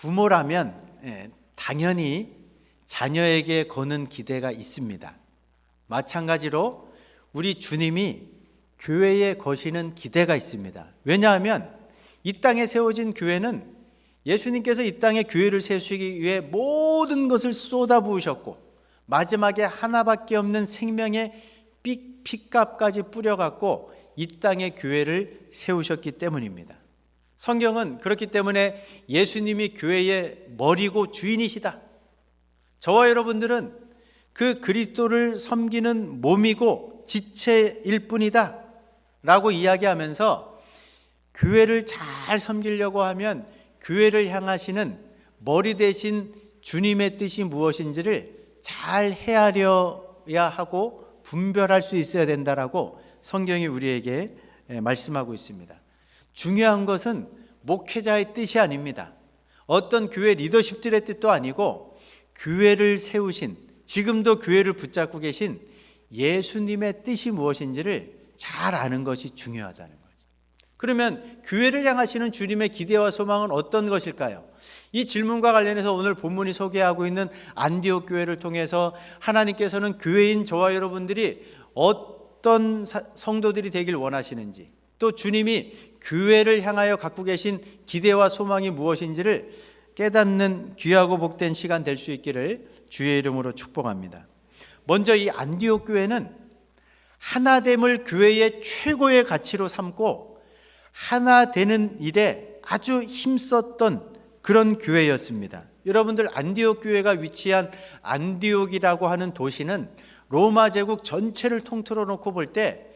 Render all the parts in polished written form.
부모라면 당연히 자녀에게 거는 기대가 있습니다. 마찬가지로 우리 주님이 교회에 거시는 기대가 있습니다. 왜냐하면 이 땅에 세워진 교회는 예수님께서 이 땅에 교회를 세우시기 위해 모든 것을 쏟아부으셨고 마지막에 하나밖에 없는 생명의 피값까지 뿌려갖고 이 땅에 교회를 세우셨기 때문입니다. 성경은 그렇기 때문에 예수님이 교회의 머리고 주인이시다, 저와 여러분들은 그 그리스도를 섬기는 몸이고 지체일 뿐이다 라고 이야기하면서 교회를 잘 섬기려고 하면 교회를 향하시는 머리 대신 주님의 뜻이 무엇인지를 잘 헤아려야 하고 분별할 수 있어야 된다라고 성경이 우리에게 말씀하고 있습니다. 중요한 것은 목회자의 뜻이 아닙니다. 어떤 교회 리더십들의 뜻도 아니고 교회를 세우신, 지금도 교회를 붙잡고 계신 예수님의 뜻이 무엇인지를 잘 아는 것이 중요하다는 거죠. 그러면 교회를 향하시는 주님의 기대와 소망은 어떤 것일까요? 이 질문과 관련해서 오늘 본문이 소개하고 있는 안디옥 교회를 통해서 하나님께서는 교회인 저와 여러분들이 어떤 성도들이 되길 원하시는지, 또 주님이 교회를 향하여 갖고 계신 기대와 소망이 무엇인지를 깨닫는 귀하고 복된 시간 될 수 있기를 주의 이름으로 축복합니다. 먼저 이 안디옥 교회는 하나됨을 교회의 최고의 가치로 삼고 하나 되는 일에 아주 힘썼던 그런 교회였습니다. 여러분들, 안디옥 교회가 위치한 안디옥이라고 하는 도시는 로마 제국 전체를 통틀어 놓고 볼 때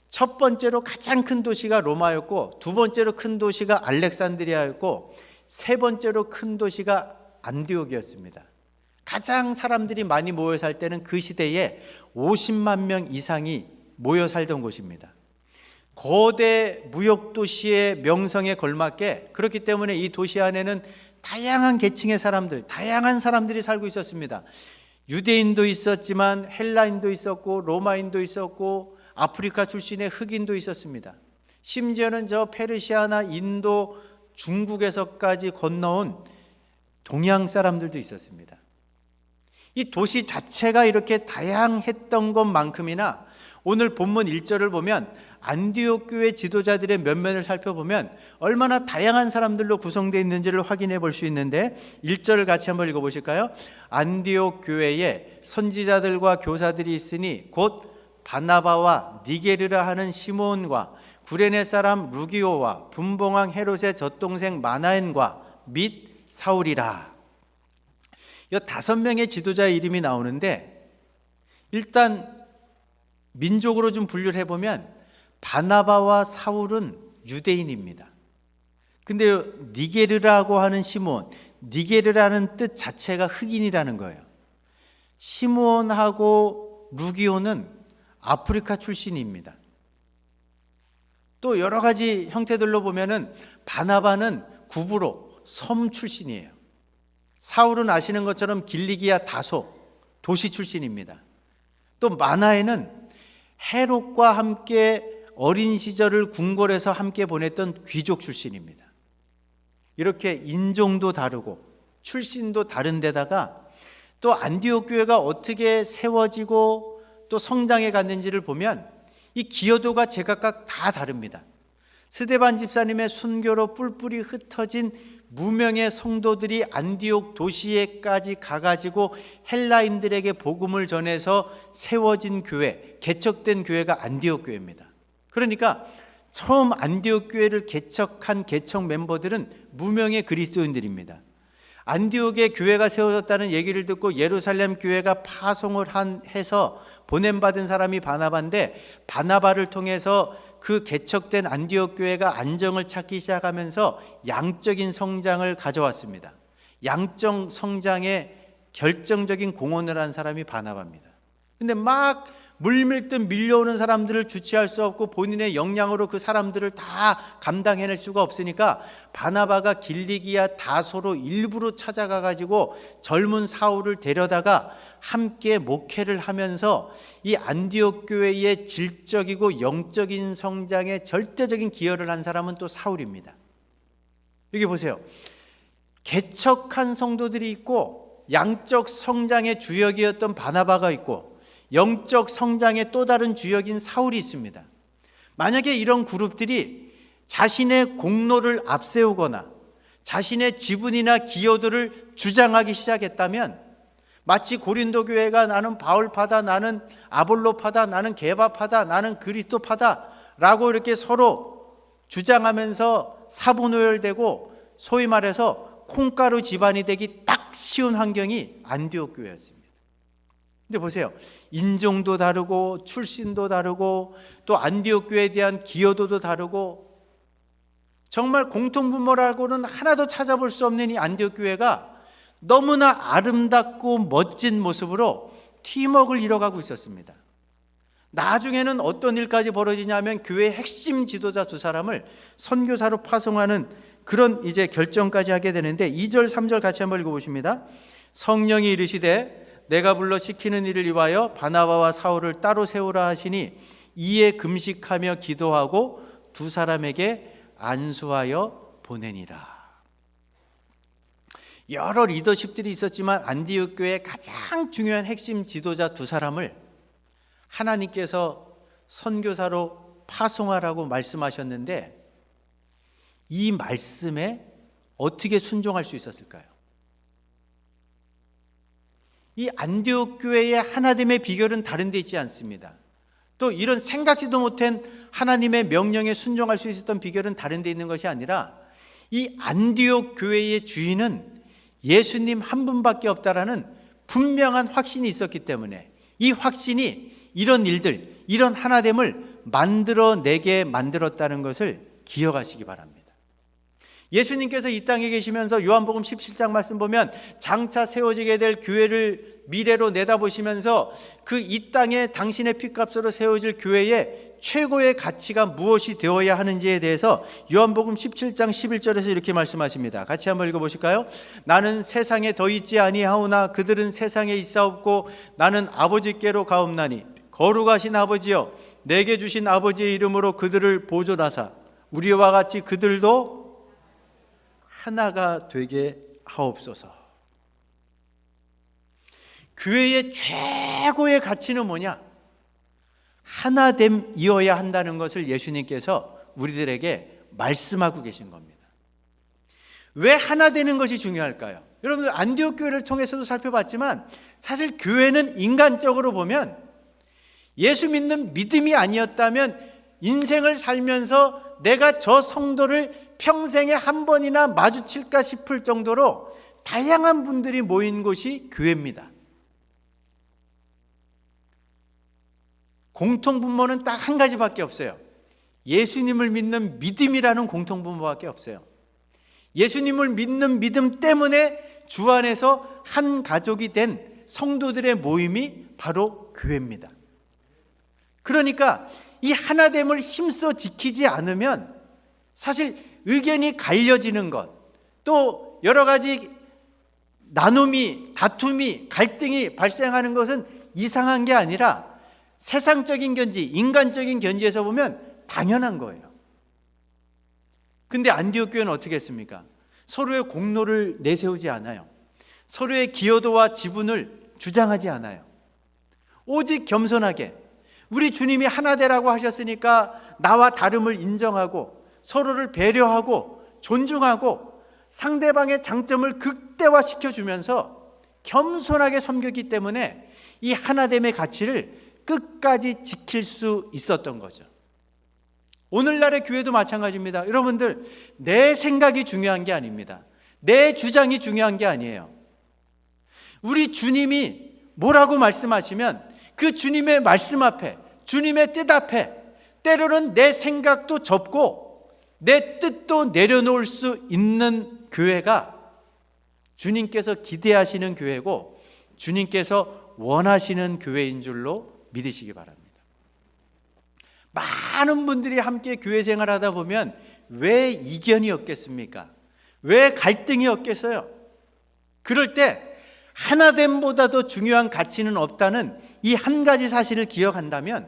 첫 번째로 가장 큰 도시가 로마였고, 두 번째로 큰 도시가 알렉산드리아였고, 세 번째로 큰 도시가 안디옥이었습니다. 가장 사람들이 많이 모여 살 때는 그 시대에 50만 명 이상이 모여 살던 곳입니다. 거대 무역도시의 명성에 걸맞게, 그렇기 때문에 이 도시 안에는 다양한 계층의 사람들, 다양한 사람들이 살고 있었습니다. 유대인도 있었지만 헬라인도 있었고 로마인도 있었고 아프리카 출신의 흑인도 있었습니다. 심지어는 저 페르시아나 인도, 중국에서까지 건너온 동양 사람들도 있었습니다. 이 도시 자체가 이렇게 다양했던 것만큼이나 오늘 본문 1절을 보면 안디옥 교회 지도자들의 면면을 살펴보면 얼마나 다양한 사람들로 구성되어 있는지를 확인해 볼 수 있는데, 1절을 같이 한번 읽어보실까요? 안디옥 교회에 선지자들과 교사들이 있으니 곧 바나바와 니게르라 하는 시몬과 구레네 사람 루기오와 분봉왕 헤롯의 젖동생 마나엔과 및 사울이라. 이 5명의 지도자의 이름이 나오는데, 일단 민족으로 좀 분류를 해보면 바나바와 사울은 유대인입니다. 근데 니게르라고 하는 시몬, 니게르라는 뜻 자체가 흑인이라는 거예요. 시몬하고 루기오는 아프리카 출신입니다. 또 여러 가지 형태들로 보면은 바나바는 구브로, 섬 출신이에요. 사울은 아시는 것처럼 길리기아 다소, 도시 출신입니다. 또 마나에는 헤롯과 함께 어린 시절을 궁궐에서 함께 보냈던 귀족 출신입니다. 이렇게 인종도 다르고 출신도 다른 데다가 또 안디옥 교회가 어떻게 세워지고 또 성장해 갔는지를 보면 이 기여도가 제각각 다 다릅니다. 스데반 집사님의 순교로 뿔뿔이 흩어진 무명의 성도들이 안디옥 도시에까지 가가지고 헬라인들에게 복음을 전해서 세워진 교회, 개척된 교회가 안디옥 교회입니다. 그러니까 처음 안디옥 교회를 개척한 개척 멤버들은 무명의 그리스도인들입니다. 안디옥에 교회가 세워졌다는 얘기를 듣고 예루살렘 교회가 파송을 해서 보냄받은 사람이 바나바인데, 바나바를 통해서 그 개척된 안디옥 교회가 안정을 찾기 시작하면서 양적인 성장을 가져왔습니다. 양적 성장에 결정적인 공헌을 한 사람이 바나바입니다. 근데 막 물밀듯 밀려오는 사람들을 주체할 수 없고 본인의 역량으로 그 사람들을 다 감당해낼 수가 없으니까 바나바가 길리기아 다소로 일부러 찾아가 가지고 젊은 사울을 데려다가 함께 목회를 하면서 이 안디옥 교회의 질적이고 영적인 성장에 절대적인 기여를 한 사람은 또 사울입니다. 여기 보세요. 개척한 성도들이 있고 양적 성장의 주역이었던 바나바가 있고 영적 성장의 또 다른 주역인 사울이 있습니다. 만약에 이런 그룹들이 자신의 공로를 앞세우거나 자신의 지분이나 기여도를 주장하기 시작했다면 마치 고린도 교회가 나는 바울파다, 나는 아볼로파다, 나는 게바파다, 나는 그리스도파다 라고 이렇게 서로 주장하면서 사분오열되고 소위 말해서 콩가루 집안이 되기 딱 쉬운 환경이 안디옥 교회였습니다. 근데 보세요. 인종도 다르고 출신도 다르고 또 안디옥 교회에 대한 기여도도 다르고 정말 공통분모라고는 하나도 찾아볼 수 없는 이 안디옥 교회가 너무나 아름답고 멋진 모습으로 팀워크를 이뤄가고 있었습니다. 나중에는 어떤 일까지 벌어지냐면 교회의 핵심 지도자 두 사람을 선교사로 파송하는 그런 이제 결정까지 하게 되는데 2절 3절 같이 한번 읽어보십니다. 성령이 이르시되 내가 불러 시키는 일을 위하여 바나바와 사울을 따로 세우라 하시니 이에 금식하며 기도하고 두 사람에게 안수하여 보내니라. 여러 리더십들이 있었지만 안디옥 교회의 가장 중요한 핵심 지도자 두 사람을 하나님께서 선교사로 파송하라고 말씀하셨는데 이 말씀에 어떻게 순종할 수 있었을까요? 이 안디옥 교회의 하나됨의 비결은 다른 데 있지 않습니다. 또 이런 생각지도 못한 하나님의 명령에 순종할 수 있었던 비결은 다른 데 있는 것이 아니라 이 안디옥 교회의 주인은 예수님 한 분밖에 없다라는 분명한 확신이 있었기 때문에 이 확신이 이런 일들, 이런 하나됨을 만들어내게 만들었다는 것을 기억하시기 바랍니다. 예수님께서 이 땅에 계시면서 요한복음 17장 말씀 보면 장차 세워지게 될 교회를 미래로 내다보시면서 그 이 땅에 당신의 피값으로 세워질 교회의 최고의 가치가 무엇이 되어야 하는지에 대해서 요한복음 17장 11절에서 이렇게 말씀하십니다. 같이 한번 읽어보실까요? 나는 세상에 더 있지 아니하오나 그들은 세상에 있사옵고 나는 아버지께로 가옵나니 거룩하신 아버지여 내게 주신 아버지의 이름으로 그들을 보존하사 우리와 같이 그들도 하나가 되게 하옵소서. 교회의 최고의 가치는 뭐냐? 하나됨이어야 한다는 것을 예수님께서 우리들에게 말씀하고 계신 겁니다. 왜 하나 되는 것이 중요할까요? 여러분들 안디옥 교회를 통해서도 살펴봤지만 사실 교회는 인간적으로 보면 예수 믿는 믿음이 아니었다면 인생을 살면서 내가 저 성도를 평생에 한 번이나 마주칠까 싶을 정도로 다양한 분들이 모인 곳이 교회입니다. 공통분모는 딱 한 가지밖에 없어요. 예수님을 믿는 믿음이라는 공통분모밖에 없어요. 예수님을 믿는 믿음 때문에 주 안에서 한 가족이 된 성도들의 모임이 바로 교회입니다. 그러니까 이 하나됨을 힘써 지키지 않으면 사실 의견이 갈려지는 것, 또 여러 가지 나눔이, 다툼이, 갈등이 발생하는 것은 이상한 게 아니라 세상적인 견지, 인간적인 견지에서 보면 당연한 거예요. 근데 안디옥 교회는 어떻게 했습니까? 서로의 공로를 내세우지 않아요. 서로의 기여도와 지분을 주장하지 않아요. 오직 겸손하게 우리 주님이 하나 되라고 하셨으니까 나와 다름을 인정하고 서로를 배려하고 존중하고 상대방의 장점을 극대화시켜주면서 겸손하게 섬겼기 때문에 이 하나됨의 가치를 끝까지 지킬 수 있었던 거죠. 오늘날의 교회도 마찬가지입니다. 여러분들, 내 생각이 중요한 게 아닙니다. 내 주장이 중요한 게 아니에요. 우리 주님이 뭐라고 말씀하시면 그 주님의 말씀 앞에, 주님의 뜻 앞에 때로는 내 생각도 접고 내 뜻도 내려놓을 수 있는 교회가 주님께서 기대하시는 교회고 주님께서 원하시는 교회인 줄로 믿으시기 바랍니다. 많은 분들이 함께 교회 생활하다 보면 왜 이견이 없겠습니까? 왜 갈등이 없겠어요? 그럴 때 하나됨보다도 중요한 가치는 없다는 이 한 가지 사실을 기억한다면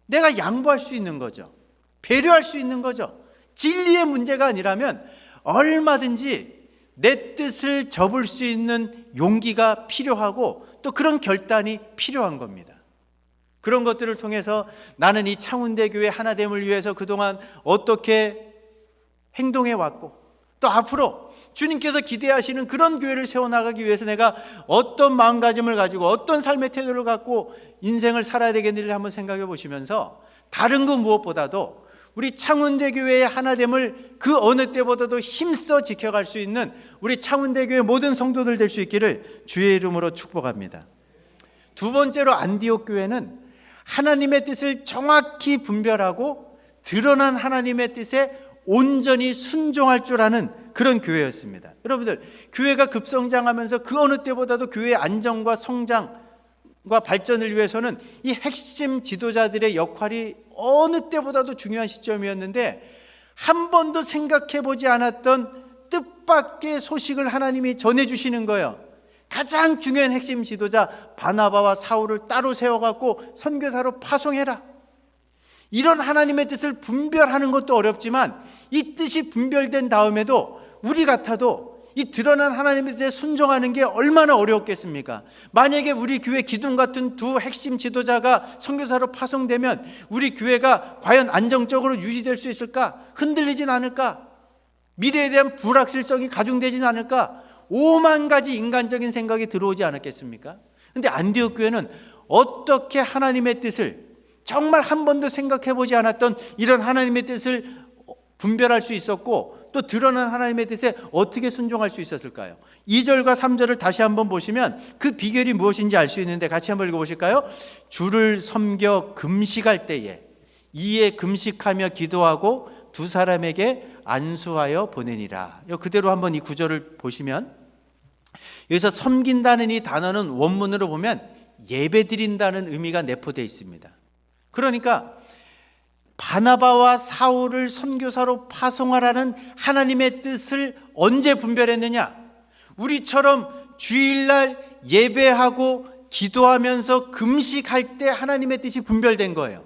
내가 양보할 수 있는 거죠. 배려할 수 있는 거죠. 진리의 문제가 아니라면 얼마든지 내 뜻을 접을 수 있는 용기가 필요하고 또 그런 결단이 필요한 겁니다. 그런 것들을 통해서 나는 이 창운대 교회 하나됨을 위해서 그동안 어떻게 행동해 왔고 또 앞으로 주님께서 기대하시는 그런 교회를 세워나가기 위해서 내가 어떤 마음가짐을 가지고 어떤 삶의 태도를 갖고 인생을 살아야 되겠는지를 한번 생각해 보시면서 다른 것 무엇보다도 우리 창운대 교회의 하나됨을 그 어느 때보다도 힘써 지켜갈 수 있는 우리 창운대 교회 모든 성도들 될 수 있기를 주의 이름으로 축복합니다. 두 번째로 안디옥 교회는 하나님의 뜻을 정확히 분별하고 드러난 하나님의 뜻에 온전히 순종할 줄 아는 그런 교회였습니다. 여러분들, 교회가 급성장하면서 그 어느 때보다도 교회의 안정과 성장과 발전을 위해서는 이 핵심 지도자들의 역할이 어느 때보다도 중요한 시점이었는데 한 번도 생각해 보지 않았던 뜻밖의 소식을 하나님이 전해주시는 거예요. 가장 중요한 핵심 지도자 바나바와 사울을 따로 세워갖고 선교사로 파송해라. 이런 하나님의 뜻을 분별하는 것도 어렵지만 이 뜻이 분별된 다음에도 우리 같아도 이 드러난 하나님의 뜻에 순종하는 게 얼마나 어려웠겠습니까? 만약에 우리 교회 기둥 같은 두 핵심 지도자가 선교사로 파송되면 우리 교회가 과연 안정적으로 유지될 수 있을까? 흔들리진 않을까? 미래에 대한 불확실성이 가중되진 않을까? 5만 가지 인간적인 생각이 들어오지 않았겠습니까? 그런데 안디옥 교회는 어떻게 하나님의 뜻을 정말 한 번도 생각해 보지 않았던 이런 하나님의 뜻을 분별할 수 있었고 또 드러난 하나님의 뜻에 어떻게 순종할 수 있었을까요? 2절과 3절을 다시 한번 보시면 그 비결이 무엇인지 알 수 있는데 같이 한번 읽어보실까요? 주를 섬겨 금식할 때에 이에 금식하며 기도하고 두 사람에게 안수하여 보내니라. 그대로 한번 이 구절을 보시면 여기서 섬긴다는 이 단어는 원문으로 보면 예배드린다는 의미가 내포되어 있습니다. 그러니까 바나바와 사울을 선교사로 파송하라는 하나님의 뜻을 언제 분별했느냐? 우리처럼 주일날 예배하고 기도하면서 금식할 때 하나님의 뜻이 분별된 거예요.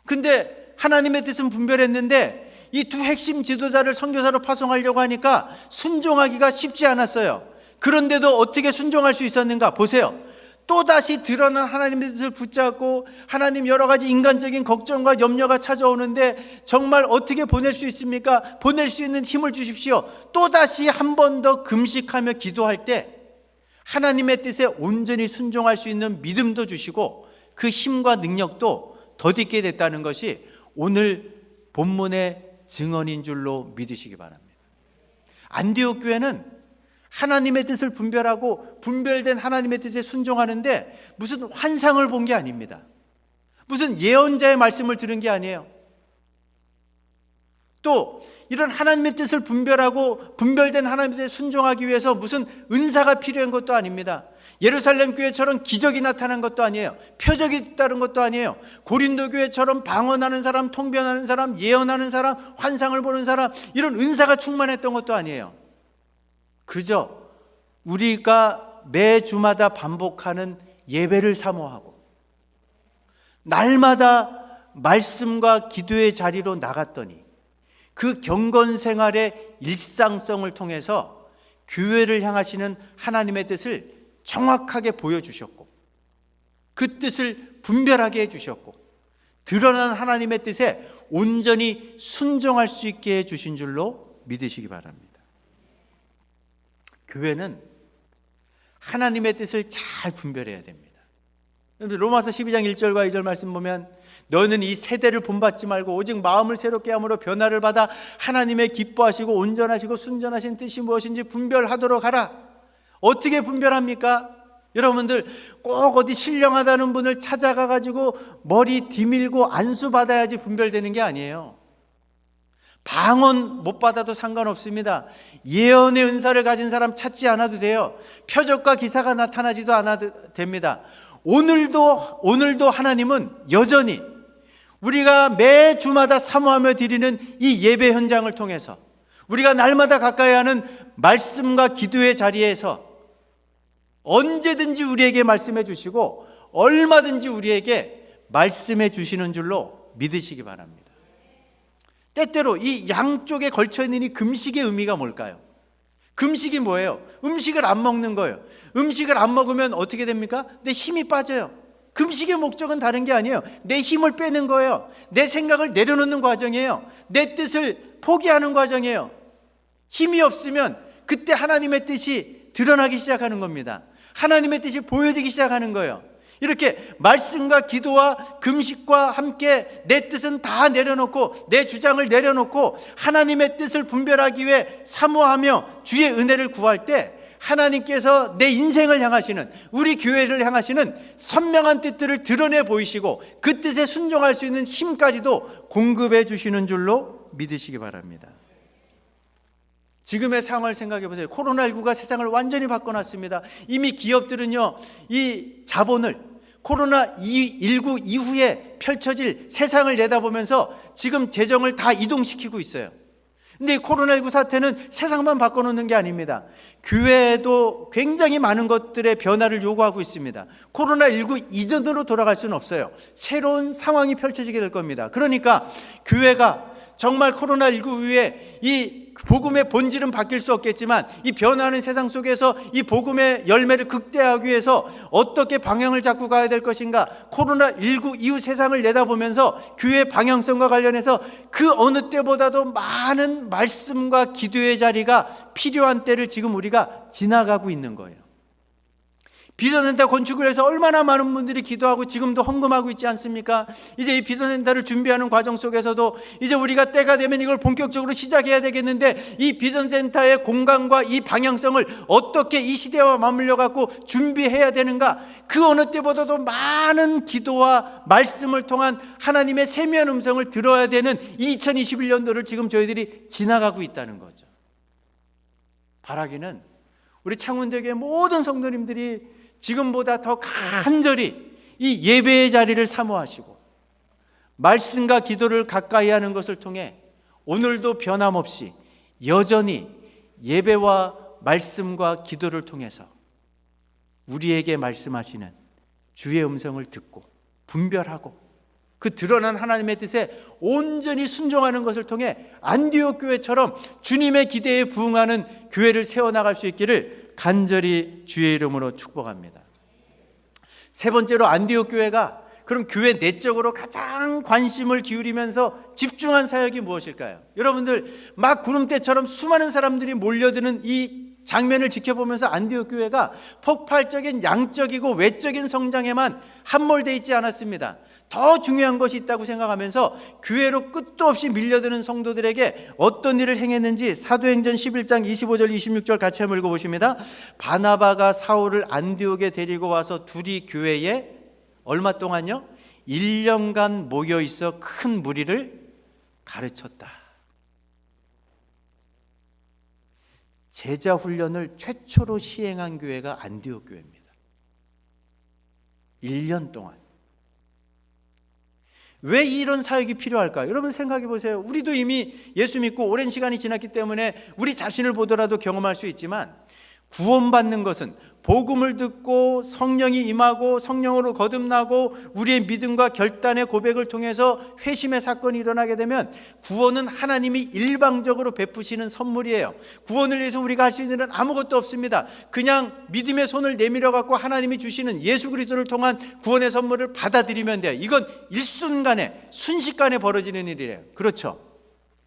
근데 하나님의 뜻은 분별했는데 이 두 핵심 지도자를 선교사로 파송하려고 하니까 순종하기가 쉽지 않았어요. 그런데도 어떻게 순종할 수 있었는가? 보세요. 또다시 드러난 하나님의 뜻을 붙잡고 하나님 여러 가지 인간적인 걱정과 염려가 찾아오는데 정말 어떻게 보낼 수 있습니까? 보낼 수 있는 힘을 주십시오. 또다시 한 번 더 금식하며 기도할 때 하나님의 뜻에 온전히 순종할 수 있는 믿음도 주시고 그 힘과 능력도 덧입게 됐다는 것이 오늘 본문의 증언인 줄로 믿으시기 바랍니다. 안디옥 교회는 하나님의 뜻을 분별하고 분별된 하나님의 뜻에 순종하는데 무슨 환상을 본 게 아닙니다. 무슨 예언자의 말씀을 들은 게 아니에요. 또 이런 하나님의 뜻을 분별하고 분별된 하나님의 뜻에 순종하기 위해서 무슨 은사가 필요한 것도 아닙니다. 예루살렘 교회처럼 기적이 나타난 것도 아니에요. 표적이 따른 것도 아니에요. 고린도 교회처럼 방언하는 사람, 통변하는 사람, 예언하는 사람, 환상을 보는 사람, 이런 은사가 충만했던 것도 아니에요. 그저 우리가 매주마다 반복하는 예배를 사모하고 날마다 말씀과 기도의 자리로 나갔더니 그 경건 생활의 일상성을 통해서 교회를 향하시는 하나님의 뜻을 정확하게 보여주셨고 그 뜻을 분별하게 해주셨고 드러난 하나님의 뜻에 온전히 순종할 수 있게 해주신 줄로 믿으시기 바랍니다. 교회는 하나님의 뜻을 잘 분별해야 됩니다. 로마서 12장 1절과 2절 말씀 보면 너는 이 세대를 본받지 말고 오직 마음을 새롭게 함으로 변화를 받아 하나님의 기뻐하시고 온전하시고 순전하신 뜻이 무엇인지 분별하도록 하라. 어떻게 분별합니까? 여러분들 꼭 어디 신령하다는 분을 찾아가 가지고 머리 디밀고 안수 받아야지 분별되는 게 아니에요. 방언 못 받아도 상관없습니다. 예언의 은사를 가진 사람 찾지 않아도 돼요. 표적과 기사가 나타나지도 않아도 됩니다. 오늘도 하나님은 여전히 우리가 매주마다 사모하며 드리는 이 예배 현장을 통해서 우리가 날마다 가까이 하는 말씀과 기도의 자리에서 언제든지 우리에게 말씀해 주시고 얼마든지 우리에게 말씀해 주시는 줄로 믿으시기 바랍니다. 때때로 이 양쪽에 걸쳐 있는 이 금식의 의미가 뭘까요? 금식이 뭐예요? 음식을 안 먹는 거예요. 음식을 안 먹으면 어떻게 됩니까? 내 힘이 빠져요. 금식의 목적은 다른 게 아니에요. 내 힘을 빼는 거예요. 내 생각을 내려놓는 과정이에요. 내 뜻을 포기하는 과정이에요. 힘이 없으면 그때 하나님의 뜻이 드러나기 시작하는 겁니다. 하나님의 뜻이 보여지기 시작하는 거예요. 이렇게 말씀과 기도와 금식과 함께 내 뜻은 다 내려놓고 내 주장을 내려놓고 하나님의 뜻을 분별하기 위해 사모하며 주의 은혜를 구할 때 하나님께서 내 인생을 향하시는, 우리 교회를 향하시는 선명한 뜻들을 드러내 보이시고 그 뜻에 순종할 수 있는 힘까지도 공급해 주시는 줄로 믿으시기 바랍니다. 지금의 상황을 생각해 보세요. 코로나19가 세상을 완전히 바꿔놨습니다. 이미 기업들은요, 이 자본을 코로나19 이후에 펼쳐질 세상을 내다보면서 지금 재정을 다 이동시키고 있어요. 근데 이 코로나19 사태는 세상만 바꿔놓는 게 아닙니다. 교회도 굉장히 많은 것들의 변화를 요구하고 있습니다. 코로나19 이전으로 돌아갈 수는 없어요. 새로운 상황이 펼쳐지게 될 겁니다. 그러니까 교회가 정말 코로나19 이후에 이 복음의 본질은 바뀔 수 없겠지만 이 변화하는 세상 속에서 이 복음의 열매를 극대화하기 위해서 어떻게 방향을 잡고 가야 될 것인가, 코로나19 이후 세상을 내다보면서 교회의 방향성과 관련해서 그 어느 때보다도 많은 말씀과 기도의 자리가 필요한 때를 지금 우리가 지나가고 있는 거예요. 비전센터 건축을 해서 얼마나 많은 분들이 기도하고 지금도 헌금하고 있지 않습니까? 이제 이 비전센터를 준비하는 과정 속에서도 이제 우리가 때가 되면 이걸 본격적으로 시작해야 되겠는데 이 비전센터의 공간과 이 방향성을 어떻게 이 시대와 맞물려 갖고 준비해야 되는가? 그 어느 때보다도 많은 기도와 말씀을 통한 하나님의 세미한 음성을 들어야 되는 2021년도를 지금 저희들이 지나가고 있다는 거죠. 바라기는 우리 창원대교의 모든 성도님들이 지금보다 더 간절히 이 예배의 자리를 사모하시고 말씀과 기도를 가까이 하는 것을 통해 오늘도 변함없이 여전히 예배와 말씀과 기도를 통해서 우리에게 말씀하시는 주의 음성을 듣고 분별하고 그 드러난 하나님의 뜻에 온전히 순종하는 것을 통해 안디옥 교회처럼 주님의 기대에 부응하는 교회를 세워나갈 수 있기를 간절히 주의 이름으로 축복합니다. 세 번째로 안디옥 교회가 그럼 교회 내적으로 가장 관심을 기울이면서 집중한 사역이 무엇일까요? 여러분들 막 구름대처럼 수많은 사람들이 몰려드는 이 장면을 지켜보면서 안디옥 교회가 폭발적인 양적이고 외적인 성장에만 함몰되어 있지 않았습니다. 더 중요한 것이 있다고 생각하면서 교회로 끝도 없이 밀려드는 성도들에게 어떤 일을 행했는지 사도행전 11장 25절 26절 같이 한번 읽어보십니다. 바나바가 사울을 안디옥에 데리고 와서 둘이 교회에 얼마 동안요? 1년간 모여 있어 큰 무리를 가르쳤다. 제자 훈련을 최초로 시행한 교회가 안디옥 교회입니다. 1년 동안. 왜 이런 사역이 필요할까요? 여러분 생각해 보세요. 우리도 이미 예수 믿고 오랜 시간이 지났기 때문에 우리 자신을 보더라도 경험할 수 있지만 구원받는 것은 복음을 듣고 성령이 임하고 성령으로 거듭나고 우리의 믿음과 결단의 고백을 통해서 회심의 사건이 일어나게 되면 구원은 하나님이 일방적으로 베푸시는 선물이에요. 구원을 위해서 우리가 할 수 있는 일은 아무것도 없습니다. 그냥 믿음의 손을 내밀어 갖고 하나님이 주시는 예수 그리스도를 통한 구원의 선물을 받아들이면 돼요. 이건 일순간에 순식간에 벌어지는 일이에요. 그렇죠?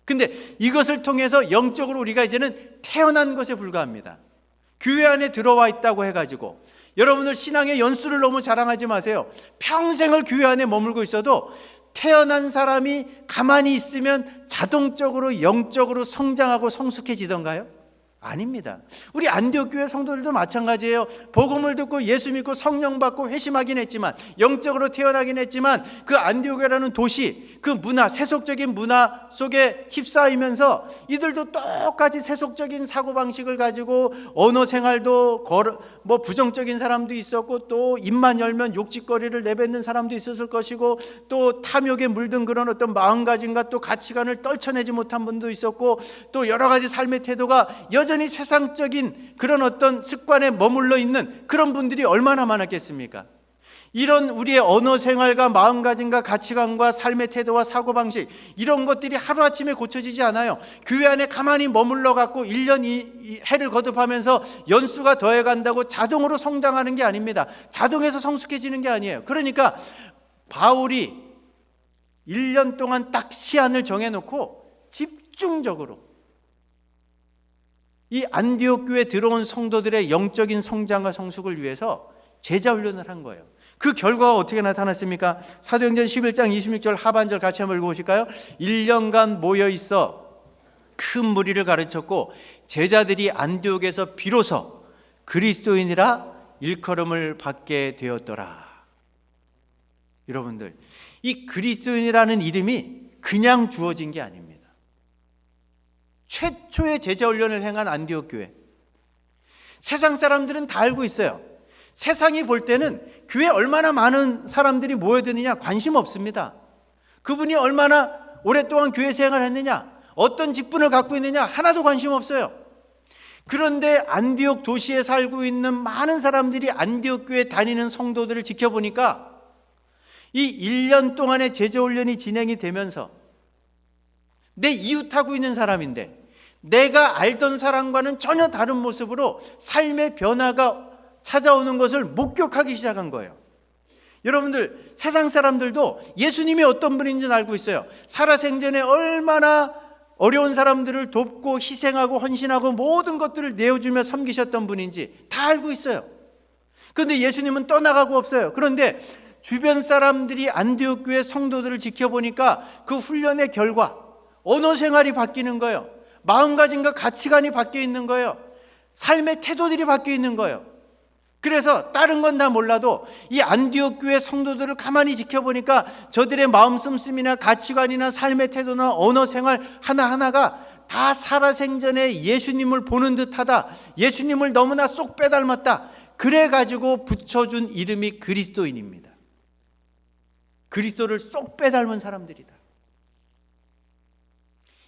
근데 이것을 통해서 영적으로 우리가 이제는 태어난 것에 불과합니다. 교회 안에 들어와 있다고 해가지고 여러분들 신앙의 연수를 너무 자랑하지 마세요. 평생을 교회 안에 머물고 있어도 태어난 사람이 가만히 있으면 자동적으로 영적으로 성장하고 성숙해지던가요? 아닙니다. 우리 안디옥 교회 성도들도 마찬가지예요. 복음을 듣고 예수 믿고 성령 받고 회심하긴 했지만 영적으로 태어나긴 했지만 그 안디옥이라는 도시, 그 문화, 세속적인 문화 속에 휩싸이면서 이들도 똑같이 세속적인 사고방식을 가지고 언어 생활도 부정적인 사람도 있었고 또 입만 열면 욕짓거리를 내뱉는 사람도 있었을 것이고 또 탐욕에 물든 그런 어떤 마음가짐과 또 가치관을 떨쳐내지 못한 분도 있었고 또 여러 가지 삶의 태도가 여전히 세상적인 그런 어떤 습관에 머물러 있는 그런 분들이 얼마나 많았겠습니까? 이런 우리의 언어 생활과 마음가짐과 가치관과 삶의 태도와 사고방식, 이런 것들이 하루아침에 고쳐지지 않아요. 교회 안에 가만히 머물러 갖고 1년 해를 거듭하면서 연수가 더해간다고 자동으로 성장하는 게 아닙니다. 자동에서 성숙해지는 게 아니에요. 그러니까 바울이 1년 동안 딱 시한을 정해놓고 집중적으로 이 안디옥 교회에 들어온 성도들의 영적인 성장과 성숙을 위해서 제자 훈련을 한 거예요. 그 결과가 어떻게 나타났습니까? 사도행전 11장 26절 하반절 같이 한번 읽어보실까요? 1년간 모여 있어 큰 무리를 가르쳤고 제자들이 안디옥에서 비로소 그리스도인이라 일컬음을 받게 되었더라. 여러분들, 이 그리스도인이라는 이름이 그냥 주어진 게 아닙니다. 최초의 제자 훈련을 행한 안디옥 교회, 세상 사람들은 다 알고 있어요. 세상이 볼 때는 교회에 얼마나 많은 사람들이 모여드느냐 관심 없습니다. 그분이 얼마나 오랫동안 교회 생활을 했느냐, 어떤 직분을 갖고 있느냐 하나도 관심 없어요. 그런데 안디옥 도시에 살고 있는 많은 사람들이 안디옥 교회 다니는 성도들을 지켜보니까 이 1년 동안의 제자훈련이 진행이 되면서 내 이웃하고 있는 사람인데 내가 알던 사람과는 전혀 다른 모습으로 삶의 변화가 찾아오는 것을 목격하기 시작한 거예요. 여러분들, 세상 사람들도 예수님이 어떤 분인지는 알고 있어요. 살아생전에 얼마나 어려운 사람들을 돕고 희생하고 헌신하고 모든 것들을 내어주며 섬기셨던 분인지 다 알고 있어요. 그런데 예수님은 떠나가고 없어요. 그런데 주변 사람들이 안디옥 교회 성도들을 지켜보니까 그 훈련의 결과 언어 생활이 바뀌는 거예요. 마음가짐과 가치관이 바뀌어 있는 거예요. 삶의 태도들이 바뀌어 있는 거예요. 그래서 다른 건 다 몰라도 이 안디옥 교회 성도들을 가만히 지켜보니까 저들의 마음 씀씀이나 가치관이나 삶의 태도나 언어 생활 하나하나가 다 살아생전에 예수님을 보는 듯하다, 예수님을 너무나 쏙 빼닮았다, 그래가지고 붙여준 이름이 그리스도인입니다. 그리스도를 쏙 빼닮은 사람들이다.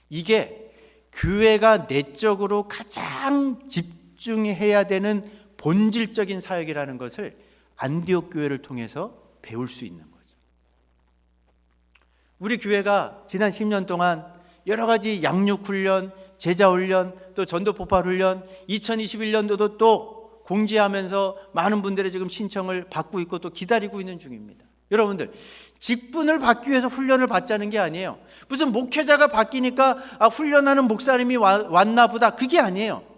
이게 교회가 내적으로 가장 집중해야 되는 본질적인 사역이라는 것을 안디옥 교회를 통해서 배울 수 있는 거죠. 우리 교회가 지난 10년 동안 여러 가지 양육훈련, 제자훈련, 또 전도폭발훈련, 2021년도도 또 공지하면서 많은 분들의 지금 신청을 받고 있고 또 기다리고 있는 중입니다. 여러분들, 직분을 받기 위해서 훈련을 받자는 게 아니에요. 무슨 목회자가 바뀌니까 훈련하는 목사님이 왔나 보다, 그게 아니에요.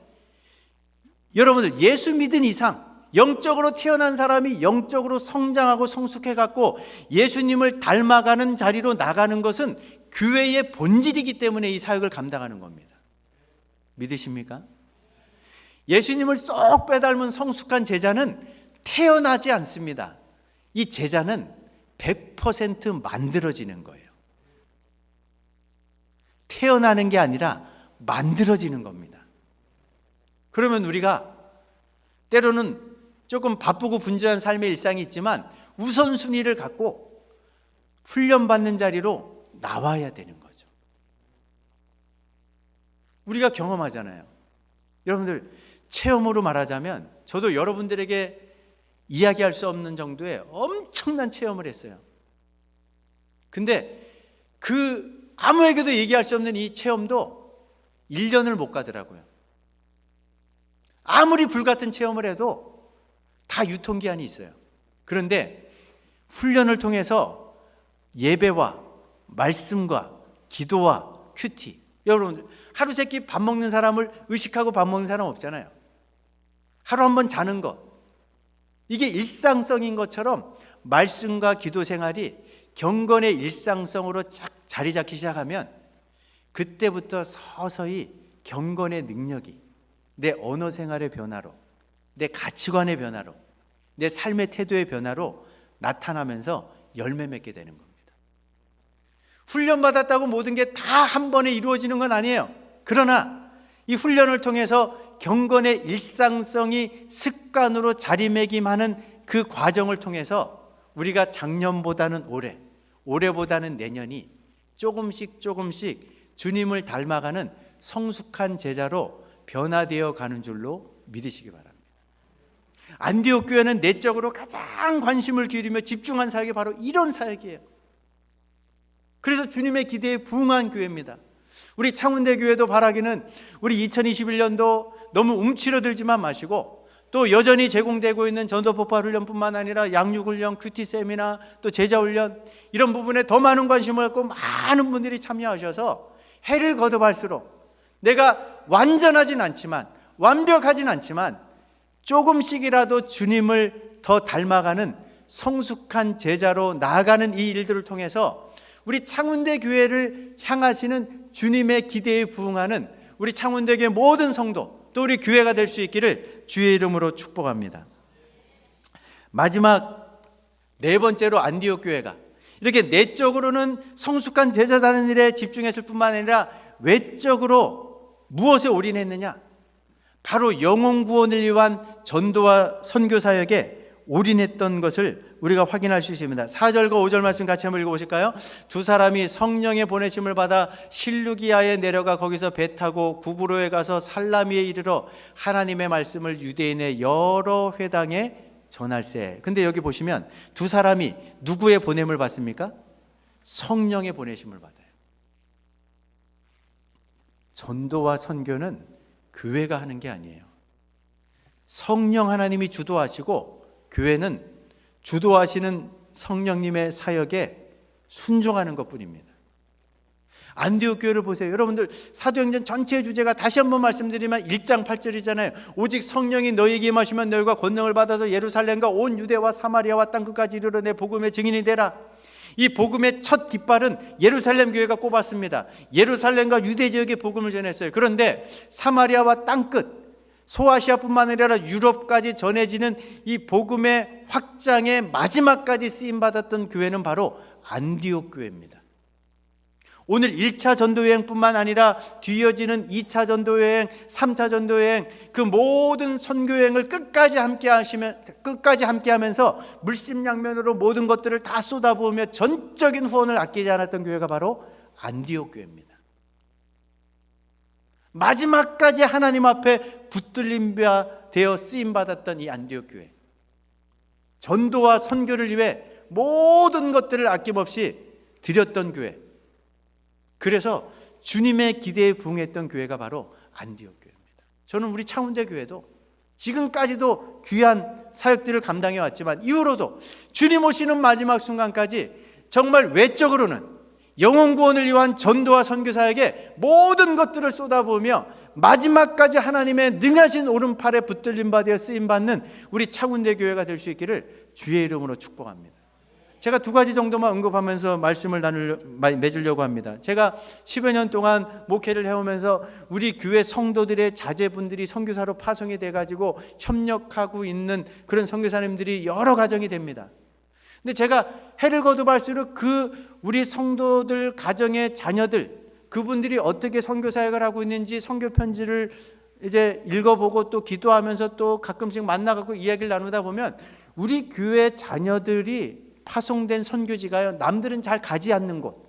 여러분들, 예수 믿은 이상 영적으로 태어난 사람이 영적으로 성장하고 성숙해갖고 예수님을 닮아가는 자리로 나가는 것은 교회의 본질이기 때문에 이 사역을 감당하는 겁니다. 믿으십니까? 예수님을 쏙 빼닮은 성숙한 제자는 태어나지 않습니다. 이 제자는 100% 만들어지는 거예요. 태어나는 게 아니라 만들어지는 겁니다. 그러면 우리가 때로는 조금 바쁘고 분주한 삶의 일상이 있지만 우선순위를 갖고 훈련받는 자리로 나와야 되는 거죠. 우리가 경험하잖아요. 여러분들, 체험으로 말하자면 저도 여러분들에게 이야기할 수 없는 정도의 엄청난 체험을 했어요. 근데 그 아무에게도 얘기할 수 없는 이 체험도 1년을 못 가더라고요. 아무리 불같은 체험을 해도 다 유통기한이 있어요. 그런데 훈련을 통해서 예배와 말씀과 기도와 큐티, 여러분 하루 세끼 밥 먹는 사람을 의식하고 밥 먹는 사람 없잖아요. 하루 한 번 자는 것, 이게 일상성인 것처럼 말씀과 기도 생활이 경건의 일상성으로 자리 잡기 시작하면 그때부터 서서히 경건의 능력이 내 언어 생활의 변화로, 내 가치관의 변화로, 내 삶의 태도의 변화로 나타나면서 열매 맺게 되는 겁니다. 훈련받았다고 모든 게 다 한 번에 이루어지는 건 아니에요. 그러나 이 훈련을 통해서 경건의 일상성이 습관으로 자리매김하는 그 과정을 통해서 우리가 작년보다는 올해, 올해보다는 내년이 조금씩 주님을 닮아가는 성숙한 제자로 변화되어 가는 줄로 믿으시기 바랍니다. 안디옥 교회는 내적으로 가장 관심을 기울이며 집중한 사역이 바로 이런 사역이에요. 그래서 주님의 기대에 부응한 교회입니다. 우리 창운대 교회도 바라기는 우리 2021년도 너무 움츠러들지만 마시고, 또 여전히 제공되고 있는 전도폭발 훈련뿐만 아니라 양육훈련, 큐티 세미나, 또 제자훈련, 이런 부분에 더 많은 관심을 갖고 많은 분들이 참여하셔서 해를 거듭할수록 내가 완전하진 않지만, 완벽하진 않지만 조금씩이라도 주님을 더 닮아가는 성숙한 제자로 나아가는 이 일들을 통해서 우리 창운대 교회를 향하시는 주님의 기대에 부응하는 우리 창운대 교회 모든 성도, 또 우리 교회가 될 수 있기를 주의 이름으로 축복합니다. 마지막 네 번째로 안디옥 교회가 이렇게 내적으로는 성숙한 제자다는 일에 집중했을 뿐만 아니라 외적으로 무엇에 올인했느냐? 바로 영혼 구원을 위한 전도와 선교 사역에 올인했던 것을 우리가 확인할 수 있습니다. 4절과 5절 말씀 같이 한번 읽어보실까요? 두 사람이 성령의 보내심을 받아 실루기아에 내려가 거기서 배 타고 구브로에 가서 살라미에 이르러 하나님의 말씀을 유대인의 여러 회당에 전할세. 근데 여기 보시면 두 사람이 누구의 보냄을 받습니까? 성령의 보내심을 받아요. 전도와 선교는 교회가 하는 게 아니에요. 성령 하나님이 주도하시고 교회는 주도하시는 성령님의 사역에 순종하는 것뿐입니다. 안디옥 교회를 보세요. 여러분들 사도행전 전체의 주제가 다시 한번 말씀드리면 1장 8절이잖아요. 오직 성령이 너희에게 임하시면 너희가 권능을 받아서 예루살렘과 온 유대와 사마리아와 땅끝까지 이르러 내 복음의 증인이 되라. 이 복음의 첫 깃발은 예루살렘 교회가 꼽았습니다. 예루살렘과 유대 지역에 복음을 전했어요. 그런데 사마리아와 땅끝, 소아시아뿐만 아니라 유럽까지 전해지는 이 복음의 확장의 마지막까지 쓰임받았던 교회는 바로 안디옥 교회입니다. 오늘 1차 전도여행뿐만 아니라 뒤이어지는 2차 전도여행, 3차 전도여행, 그 모든 선교여행을 끝까지 함께하면서 물심양면으로 모든 것들을 다 쏟아부으며 전적인 후원을 아끼지 않았던 교회가 바로 안디옥 교회입니다. 마지막까지 하나님 앞에 붙들림 바 되어 쓰임받았던 이 안디옥 교회, 전도와 선교를 위해 모든 것들을 아낌없이 드렸던 교회, 그래서 주님의 기대에 부응했던 교회가 바로 안디옥 교회입니다. 저는 우리 창운대 교회도 지금까지도 귀한 사역들을 감당해 왔지만 이후로도 주님 오시는 마지막 순간까지 정말 외적으로는 영혼 구원을 위한 전도와 선교 사역에 모든 것들을 쏟아부으며 마지막까지 하나님의 능하신 오른팔에 붙들림 받아 쓰임 받는 우리 창운대 교회가 될 수 있기를 주의 이름으로 축복합니다. 제가 두 가지 정도만 언급하면서 말씀을 맺으려고 합니다. 제가 10여 년 동안 목회를 해오면서 우리 교회 성도들의 자제분들이 선교사로 파송이 돼가지고 협력하고 있는 그런 선교사님들이 여러 가정이 됩니다. 근데 제가 해를 거듭할수록 우리 성도들 가정의 자녀들, 그분들이 어떻게 선교 사역을 하고 있는지 선교 편지를 이제 읽어보고 또 기도하면서 또 가끔씩 만나갖고 이야기를 나누다 보면 우리 교회 자녀들이 파송된 선교지가요, 남들은 잘 가지 않는 곳,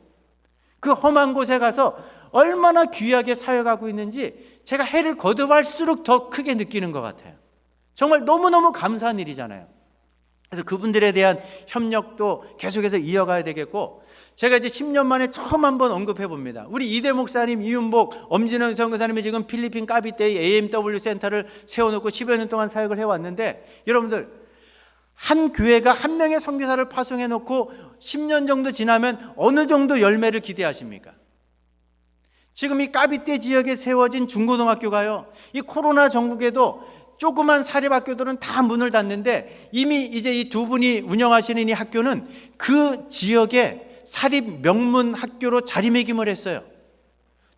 그 험한 곳에 가서 얼마나 귀하게 사역하고 있는지 제가 해를 거듭할수록 더 크게 느끼는 것 같아요. 정말 너무너무 감사한 일이잖아요. 그래서 그분들에 대한 협력도 계속해서 이어가야 되겠고, 제가 이제 10년 만에 처음 한번 언급해 봅니다. 우리 이대 목사님, 이윤복, 엄진영 선교사님이 지금 필리핀 까비떼의 AMW 센터를 세워놓고 10여 년 동안 사역을 해왔는데, 여러분들 한 교회가 한 명의 선교사를 파송해 놓고 10년 정도 지나면 어느 정도 열매를 기대하십니까? 지금 이 까비떼 지역에 세워진 중고등학교가요, 이 코로나 전국에도 조그만 사립학교들은 다 문을 닫는데 이미 이제 이 두 분이 운영하시는 이 학교는 그 지역의 사립 명문 학교로 자리매김을 했어요.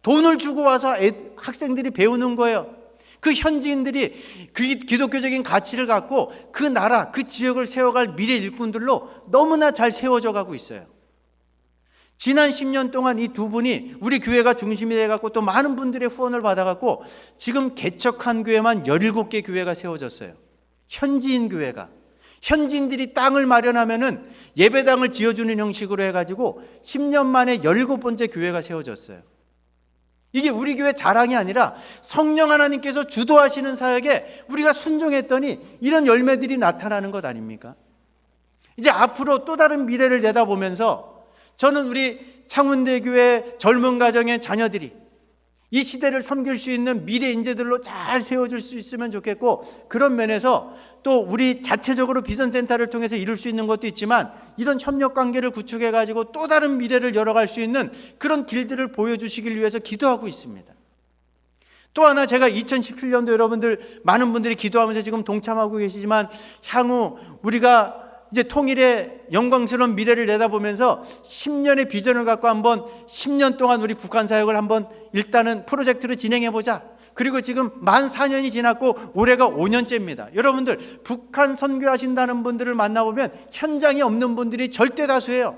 돈을 주고 와서 학생들이 배우는 거예요. 그 현지인들이 그 기독교적인 가치를 갖고 그 나라, 그 지역을 세워갈 미래 일꾼들로 너무나 잘 세워져 가고 있어요. 지난 10년 동안 이 두 분이 우리 교회가 중심이 돼갖고 또 많은 분들의 후원을 받아갖고 지금 개척한 교회만 17개 교회가 세워졌어요. 현지인 교회가. 현지인들이 땅을 마련하면은 예배당을 지어주는 형식으로 해가지고 10년 만에 17번째 교회가 세워졌어요. 이게 우리 교회 자랑이 아니라 성령 하나님께서 주도하시는 사역에 우리가 순종했더니 이런 열매들이 나타나는 것 아닙니까? 이제 앞으로 또 다른 미래를 내다보면서 저는 우리 창운대교회 젊은 가정의 자녀들이 이 시대를 섬길 수 있는 미래 인재들로 잘 세워줄 수 있으면 좋겠고, 그런 면에서 또 우리 자체적으로 비전센터를 통해서 이룰 수 있는 것도 있지만 이런 협력관계를 구축해가지고 또 다른 미래를 열어갈 수 있는 그런 길들을 보여주시길 위해서 기도하고 있습니다. 또 하나, 제가 2017년도 여러분들 많은 분들이 기도하면서 지금 동참하고 계시지만 향후 우리가 이제 통일의 영광스러운 미래를 내다보면서 10년의 비전을 갖고 한번 10년 동안 우리 북한 사역을 한번 일단은 프로젝트를 진행해 보자. 그리고 지금 만 4년이 지났고 올해가 5년째입니다. 여러분들 북한 선교하신다는 분들을 만나보면 현장에 없는 분들이 절대 다수예요.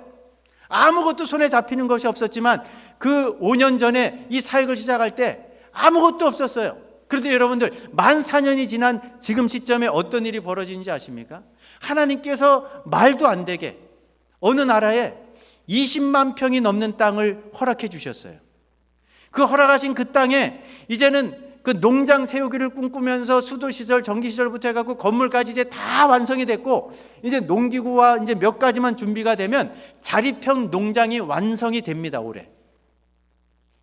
아무것도 손에 잡히는 것이 없었지만 그 5년 전에 이 사역을 시작할 때 아무것도 없었어요. 그런데 여러분들 만 4년이 지난 지금 시점에 어떤 일이 벌어지는지 아십니까? 하나님께서 말도 안 되게 어느 나라에 20만 평이 넘는 땅을 허락해 주셨어요. 그 허락하신 그 땅에 이제는 그 농장 세우기를 꿈꾸면서 수도시설, 전기시설부터 해갖고 건물까지 이제 다 완성이 됐고, 이제 농기구와 이제 몇 가지만 준비가 되면 자립형 농장이 완성이 됩니다. 올해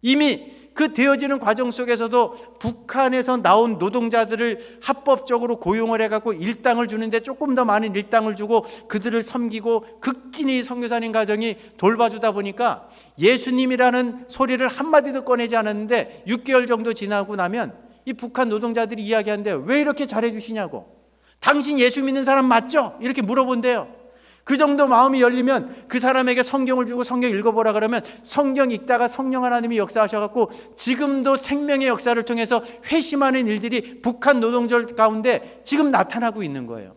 이미 그 되어지는 과정 속에서도 북한에서 나온 노동자들을 합법적으로 고용을 해갖고 일당을 주는데 조금 더 많은 일당을 주고 그들을 섬기고 극진히 선교사님 가정이 돌봐주다 보니까 예수님이라는 소리를 한마디도 꺼내지 않았는데 6개월 정도 지나고 나면 이 북한 노동자들이 이야기하는데 왜 이렇게 잘해주시냐고, 당신 예수 믿는 사람 맞죠? 이렇게 물어본대요. 그 정도 마음이 열리면 그 사람에게 성경을 주고 성경 읽어보라 그러면 성경 읽다가 성령 하나님이 역사하셔갖고 지금도 생명의 역사를 통해서 회심하는 일들이 북한 노동자 가운데 지금 나타나고 있는 거예요.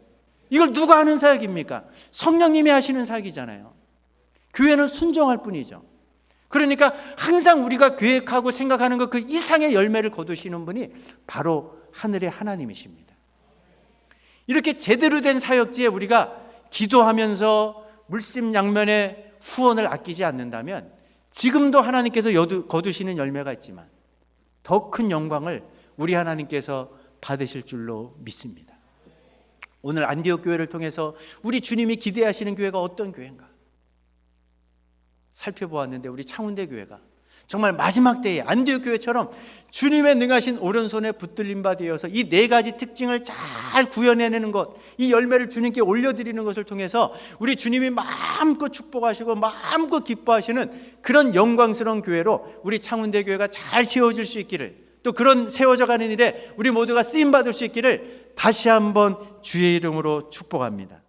이걸 누가 하는 사역입니까? 성령님이 하시는 사역이잖아요. 교회는 순종할 뿐이죠. 그러니까 항상 우리가 계획하고 생각하는 것 그 이상의 열매를 거두시는 분이 바로 하늘의 하나님이십니다. 이렇게 제대로 된 사역지에 우리가 기도하면서 물심양면의 후원을 아끼지 않는다면 지금도 하나님께서 거두시는 열매가 있지만 더 큰 영광을 우리 하나님께서 받으실 줄로 믿습니다. 오늘 안디옥 교회를 통해서 우리 주님이 기대하시는 교회가 어떤 교회인가 살펴보았는데, 우리 창운대 교회가 정말 마지막 때에 안디옥 교회처럼 주님의 능하신 오른손에 붙들린 바 되어서 이 네 가지 특징을 잘 구현해내는 것, 이 열매를 주님께 올려드리는 것을 통해서 우리 주님이 마음껏 축복하시고 마음껏 기뻐하시는 그런 영광스러운 교회로 우리 창운대 교회가 잘 세워질 수 있기를, 또 그런 세워져가는 일에 우리 모두가 쓰임받을 수 있기를 다시 한번 주의 이름으로 축복합니다.